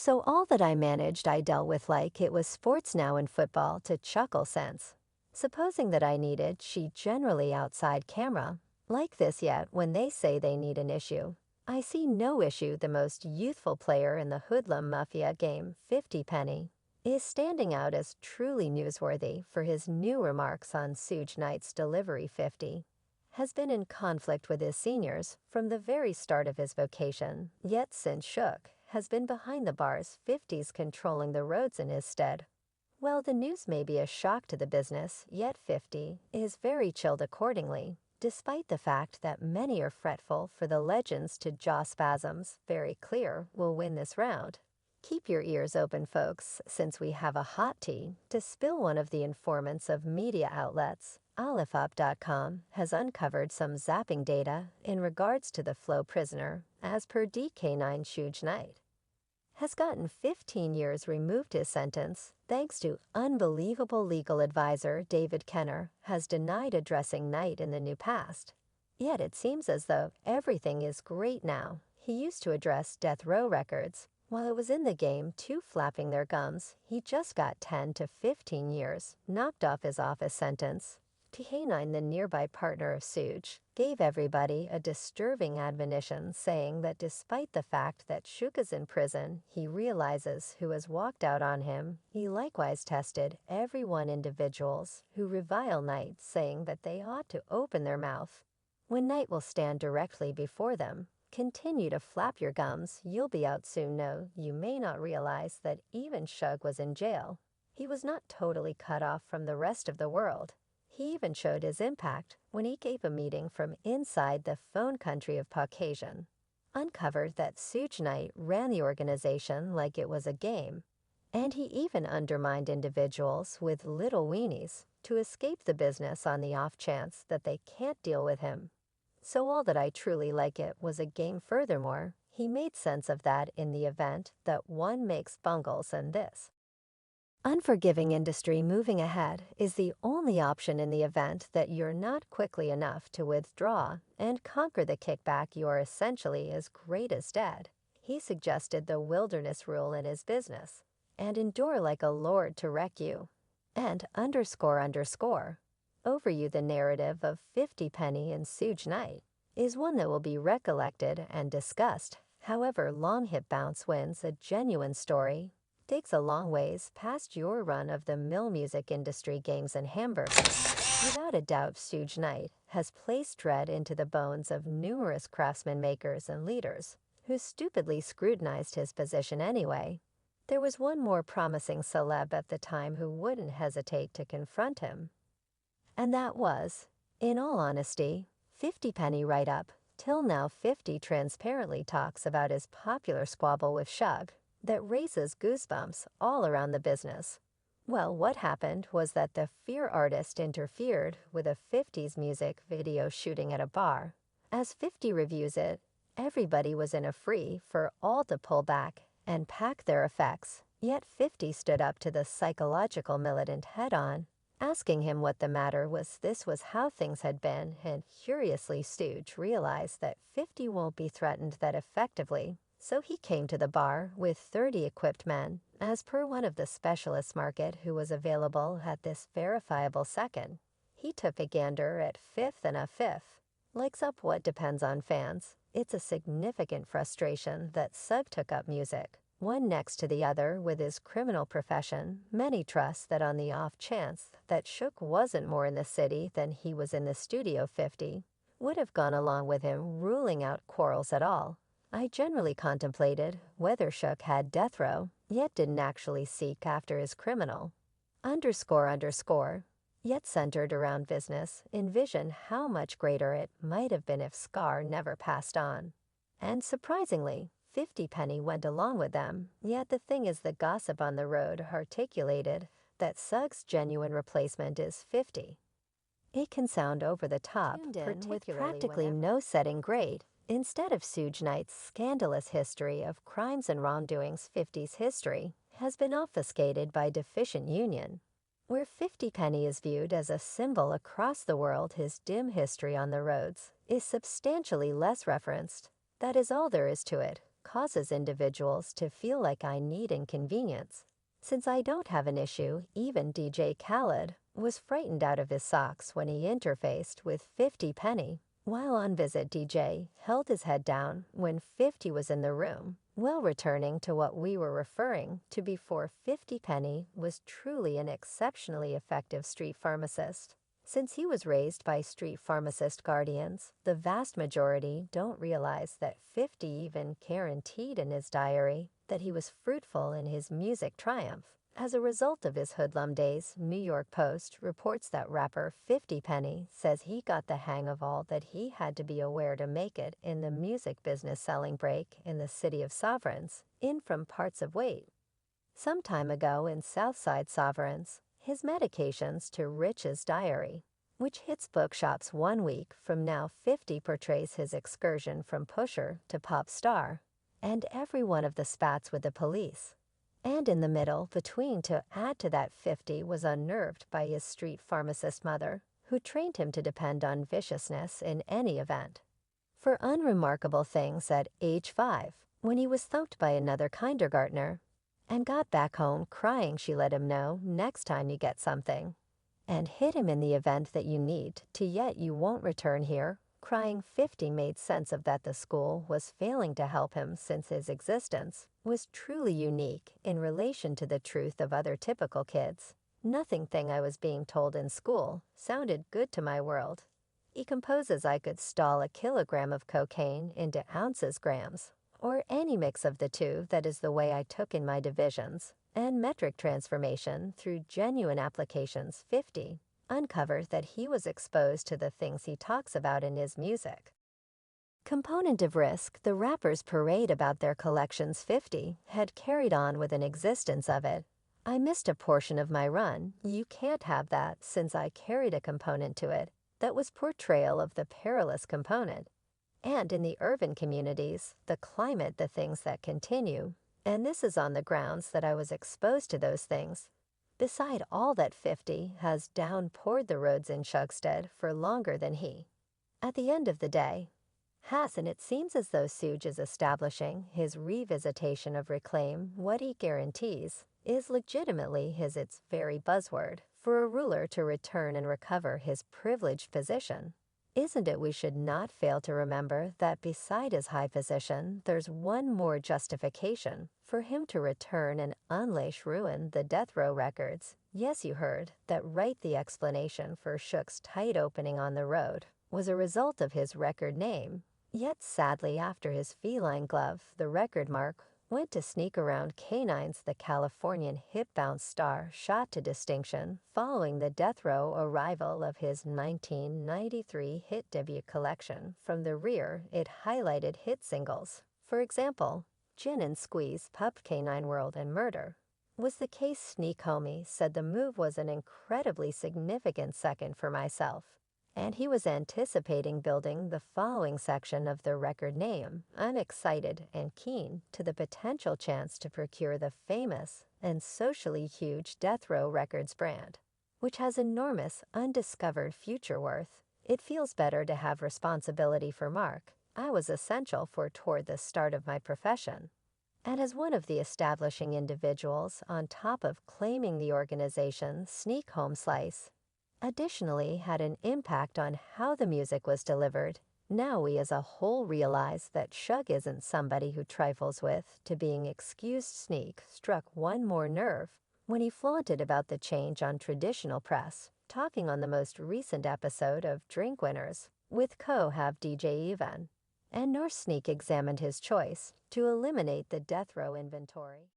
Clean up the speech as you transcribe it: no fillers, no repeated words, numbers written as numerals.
So all that I managed I dealt with like it was sports now in football to chuckle sense. Supposing that I needed she generally outside camera. Like this yet when they say they need an issue. I see no issue the most youthful player in the hoodlum mafia game, 50 Penny, is standing out as truly newsworthy for his new remarks on Suge Knight's Delivery 50. Has been in conflict with his seniors from the very start of his vocation, yet since Shook has been behind the bars 50's controlling the roads in his stead. Well, the news may be a shock to the business, yet 50 is very chilled accordingly, despite the fact that many are fretful for the legends to jaw spasms, very clear, will win this round. Keep your ears open, folks, since we have a hot tea to spill. One of the informants of media outlets, AliFop.com, has uncovered some zapping data in regards to the Flow prisoner, as per DK9 Suge Knight. Has gotten 15 years removed his sentence, thanks to unbelievable legal advisor David Kenner has denied addressing Knight in the new past. Yet it seems as though everything is great now. He used to address death row records. While it was in the game, too flapping their gums, he just got 10 to 15 years, knocked off his office sentence. T9, the nearby partner of Suge, gave everybody a disturbing admonition saying that despite the fact that Suge is in prison, he realizes who has walked out on him. He likewise tested everyone individuals who revile Knight, saying that they ought to open their mouth when Knight will stand directly before them. Continue to flap your gums, you'll be out soon. No, you may not realize that even Suge was in jail. He was not totally cut off from the rest of the world. He even showed his impact when he gave a meeting from inside the phone country of Caucasian. Uncovered that Suge Knight ran the organization like it was a game. And he even undermined individuals with little weenies to escape the business on the off chance that they can't deal with him. So all that I truly like it was a game. Furthermore, he made sense of that in the event that one makes bungles, and this unforgiving industry moving ahead is the only option in the event that you're not quickly enough to withdraw and conquer the kickback. You are essentially as great as dead. He suggested the wilderness rule in his business and endure like a lord to wreck you. And __. Over you, the narrative of 50 Penny and Suge Knight is one that will be recollected and discussed. However, long hip bounce wins a genuine story. Takes a long ways past your run-of-the-mill music industry games and hamburgers. Without a doubt, Suge Knight has placed dread into the bones of numerous craftsman makers and leaders who stupidly scrutinized his position anyway. There was one more promising celeb at the time who wouldn't hesitate to confront him. And that was, in all honesty, 50 Penny right up. Till now 50 transparently talks about his popular squabble with Suge that raises goosebumps all around the business. Well, what happened was that the Fear artist interfered with a 50's music video shooting at a bar. As 50 reviews it, everybody was in a free for all to pull back and pack their effects. Yet 50 stood up to the psychological militant head-on, asking him what the matter was. This was how things had been, and curiously Suge realized that 50 won't be threatened that effectively, so he came to the bar with 30 equipped men, as per one of the specialists market who was available at this verifiable second. He took a gander at fifth and a fifth. Likes up what depends on fans. It's a significant frustration that Suge took up music, one next to the other with his criminal profession. Many trust that on the off chance that Shook wasn't more in the city than he was in the studio, 50 would have gone along with him ruling out quarrels at all. I generally contemplated whether Shook had death row, yet didn't actually seek after his criminal. __. Yet centered around business, envision how much greater it might have been if Scar never passed on. And surprisingly, 50 Penny went along with them, yet the thing is the gossip on the road articulated that Sug's genuine replacement is 50. It can sound over the top, with practically no setting grade. Instead of Suge Knight's scandalous history of crimes and wrongdoings, 50's history has been obfuscated by deficient union. Where 50 Penny is viewed as a symbol across the world, his dim history on the roads is substantially less referenced. That is all there is to it. causes individuals to feel like I need inconvenience. Since I don't have an issue, even DJ Khaled was frightened out of his socks when he interfaced with 50 Penny. While on visit, DJ held his head down when 50 was in the room, well returning to what we were referring to before 50 Penny was truly an exceptionally effective street pharmacist. Since he was raised by street pharmacist guardians, the vast majority don't realize that 50 even guaranteed in his diary that he was fruitful in his music triumph. As a result of his hoodlum days, New York Post reports that rapper 50 Penny says he got the hang of all that he had to be aware to make it in the music business selling break in the city of Sovereigns, in from parts of Wait. Some time ago in Southside Sovereigns, his medications to Rich's diary, which hits bookshops 1 week from now. 50 portrays his excursion from pusher to pop star, and every one of the spats with the police. And in the middle, between to add to that, 50 was unnerved by his street pharmacist mother, who trained him to depend on viciousness in any event. For unremarkable things at age 5, when he was thumped by another kindergartner, and got back home crying she let him know next time you get something, and hit him in the event that you need to yet you won't return here, crying. 50 made sense of that the school was failing to help him since his existence was truly unique in relation to the truth of other typical kids. Nothing thing I was being told in school sounded good to my world. He composes I could stall a kilogram of cocaine into ounces grams, or any mix of the two. That is the way I took in my divisions and metric transformation through genuine applications. 50 uncovered that he was exposed to the things he talks about in his music. Component of risk, the rappers parade about their collections. 50 had carried on with an existence of it. I missed a portion of my run. You can't have that, since I carried a component to it that was portrayal of the perilous component. And in the urban communities, the climate, the things that continue, and this is on the grounds that I was exposed to those things. Beside all that, 50 has downpoured the roads in Shugstead for longer than he. At the end of the day, has, and it seems as though Suge is establishing his revisitation of reclaim what he guarantees is legitimately his its very buzzword for a ruler to return and recover his privileged position. Isn't it we should not fail to remember that beside his high position, there's one more justification for him to return and unleash ruin the death row records. Yes, you heard that right. The explanation for Shook's tight opening on the road was a result of his record name. Yet sadly, after his feline glove, the record mark went to sneak around canines. The Californian hip-bounce star shot to distinction following the death row arrival of his 1993 hit debut collection. From the rear, it highlighted hit singles. For example, Gin and Squeeze, Pup, Canine World, and Murder. Was the case. Sneak Homie said the move was an incredibly significant second for myself, and he was anticipating building the following section of the record name. I'm excited and keen to the potential chance to procure the famous and socially huge Death Row Records brand, which has enormous undiscovered future worth. It feels better to have responsibility for Mark. I was essential for toward the start of my profession, and as one of the establishing individuals on top of claiming the organization Sneak Home Slice additionally had an impact on how the music was delivered. Now we as a whole realize that Shug isn't somebody who trifles with to being excused. Sneak struck one more nerve when he flaunted about the change on traditional press, talking on the most recent episode of Drink Winners with co-have DJ Evan. And nor Sneak examined his choice to eliminate the death row inventory.